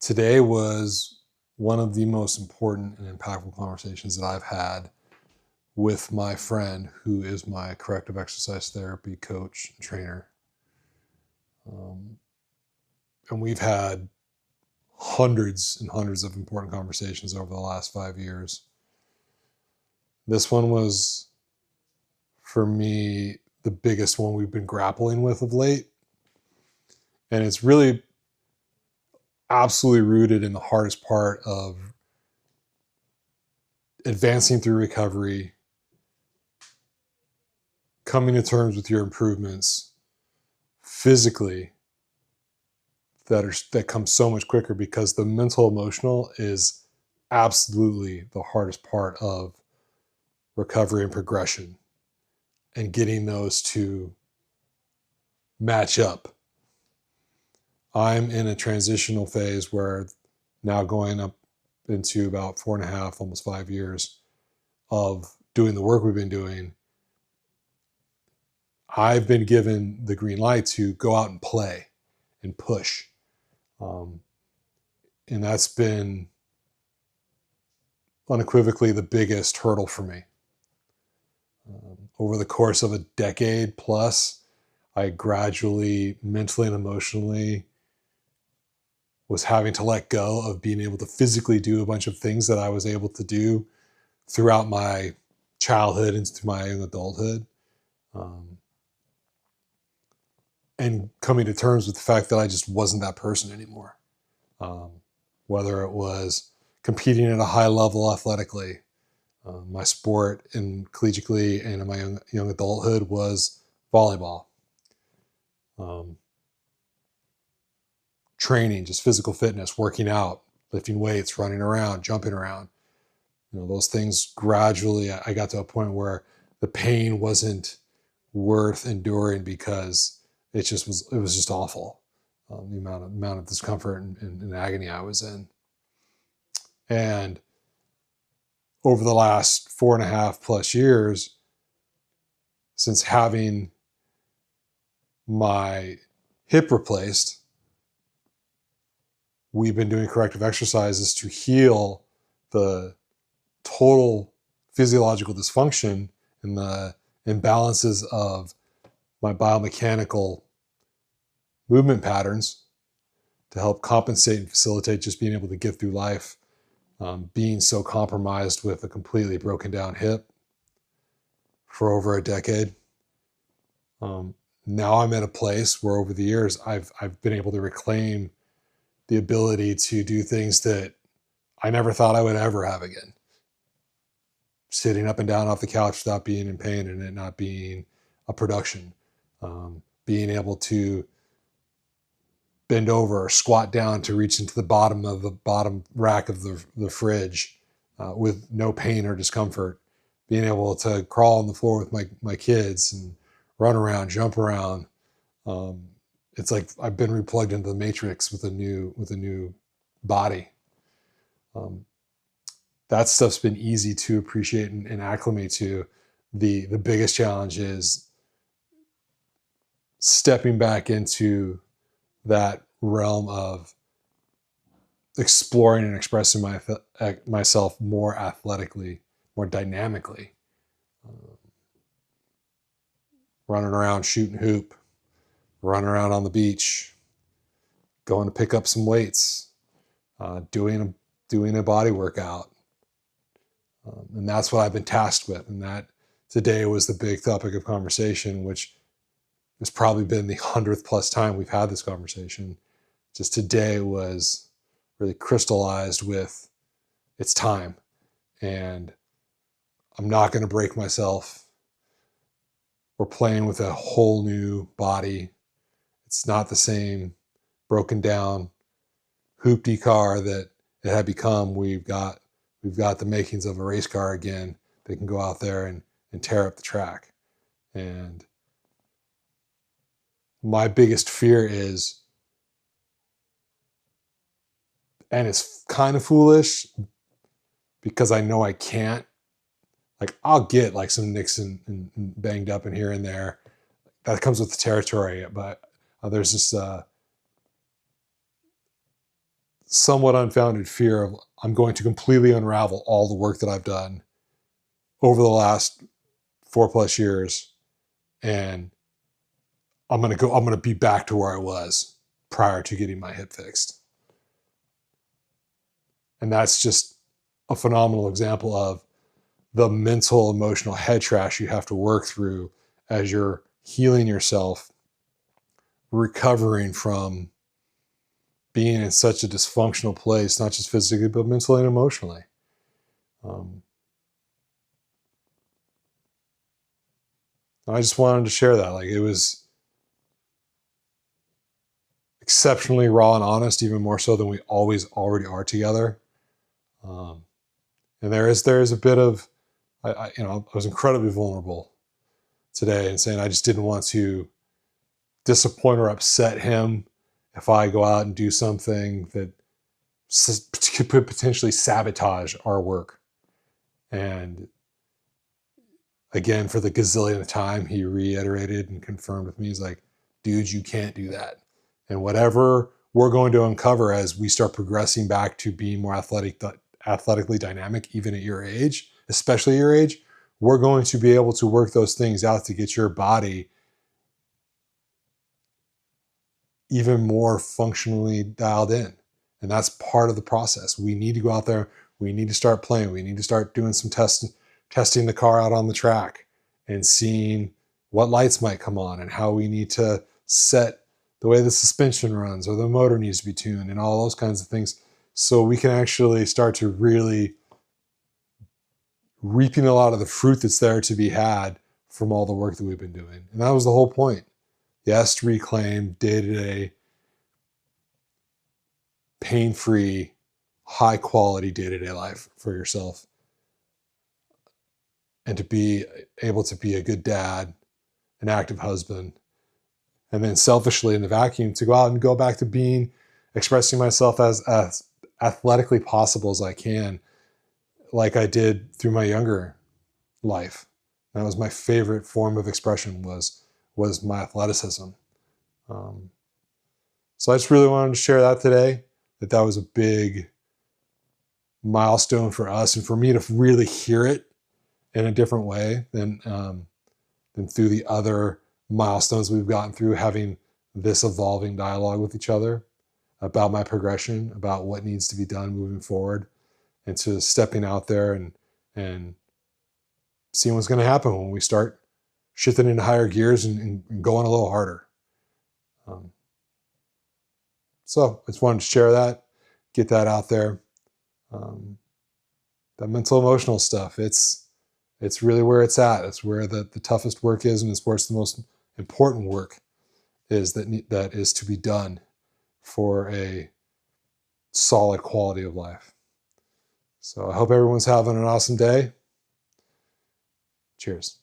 Today was one of the most important and impactful conversations that I've had with my friend who is my corrective exercise therapy coach and trainer. Um, and we've had hundreds and hundreds of important conversations over the last 5 years. This one was, for me, the biggest one we've been grappling with of late. And it's really absolutely rooted in the hardest part of advancing through recovery, coming to terms with your improvements physically that come so much quicker, because the mental emotional is absolutely the hardest part of recovery and progression, and getting those to match up. I'm in a transitional phase where, now going up into about 4.5, almost 5 years of doing the work we've been doing, I've been given the green light to go out and play and push. And that's been unequivocally the biggest hurdle for me. Over the course of a decade plus, I gradually, mentally and emotionally, was having to let go of being able to physically do a bunch of things that I was able to do throughout my childhood into my young adulthood. And coming to terms with the fact that I just wasn't that person anymore. Whether it was competing at a high level athletically, my sport in collegiately and in my young adulthood was volleyball. Training, just physical fitness, working out, lifting weights, running around, jumping around. Those things gradually, I got to a point where the pain wasn't worth enduring, because it was just awful. The amount of discomfort and agony I was in. And over the last 4.5+ years, since having my hip replaced, we've been doing corrective exercises to heal the total physiological dysfunction and the imbalances of my biomechanical movement patterns, to help compensate and facilitate just being able to get through life, being so compromised with a completely broken down hip for over a decade. Now I'm at a place where, over the years, I've been able to reclaim the ability to do things that I never thought I would ever have again. Sitting up and down off the couch without being in pain and it not being a production. Being able to bend over or squat down to reach into the bottom rack of the fridge with no pain or discomfort. Being able to crawl on the floor with my kids and run around, jump around. It's like I've been replugged into the matrix with a new body. That stuff's been easy to appreciate and acclimate to. The biggest challenge is stepping back into that realm of exploring and expressing myself more athletically, more dynamically. Running around, shooting hoop, running around on the beach, going to pick up some weights, doing a body workout. And that's what I've been tasked with. And that today was the big topic of conversation, which has probably been the 100th+ time we've had this conversation. Just today was really crystallized with, it's time. And I'm not going to break myself. We're playing with a whole new body. It's not the same broken down hoopty car that it had become. We've got the makings of a race car again that can go out there and tear up the track. And my biggest fear is, and it's kind of foolish because I know I can't, like, I'll get like some nicks and banged up in here and there. That comes with the territory. But there's this somewhat unfounded fear of I'm going to completely unravel all the work that I've done over the last 4+ years, and I'm going to be back to where I was prior to getting my hip fixed. And that's just a phenomenal example of the mental, emotional head trash you have to work through as you're healing yourself, recovering from being in such a dysfunctional place, not just physically, but mentally and emotionally. I just wanted to share that. Like, it was exceptionally raw and honest, even more so than we always already are together. And there is a bit of, I was incredibly vulnerable today and saying I just didn't want to disappoint or upset him if I go out and do something that could potentially sabotage our work. And again, for the gazillionth time, he reiterated and confirmed with me, he's like, dude, you can't do that. And whatever we're going to uncover as we start progressing back to being more athletically dynamic, even at your age, especially your age, we're going to be able to work those things out to get your body even more functionally dialed in. And that's part of the process. We need to go out there. We need to start playing. We need to start doing some testing the car out on the track and seeing what lights might come on and how we need to set the way the suspension runs or the motor needs to be tuned and all those kinds of things, so we can actually start to really reaping a lot of the fruit that's there to be had from all the work that we've been doing. And that was the whole point. Yes, to reclaim day-to-day, pain-free, high-quality day-to-day life for yourself, and to be able to be a good dad, an active husband, and then selfishly in the vacuum to go out and go back to expressing myself as athletically possible as I can, like I did through my younger life. That was my favorite form of expression, was my athleticism. So I just really wanted to share that today, that was a big milestone for us and for me to really hear it in a different way than through the other milestones we've gotten through, having this evolving dialogue with each other about my progression, about what needs to be done moving forward, and to stepping out there and seeing what's going to happen when we start shifting into higher gears and going a little harder. So I just wanted to share that, get that out there. That mental emotional stuff, it's really where it's at. It's where the toughest work is, and it's where it's the most important work is that is to be done for a solid quality of life. So I hope everyone's having an awesome day. Cheers.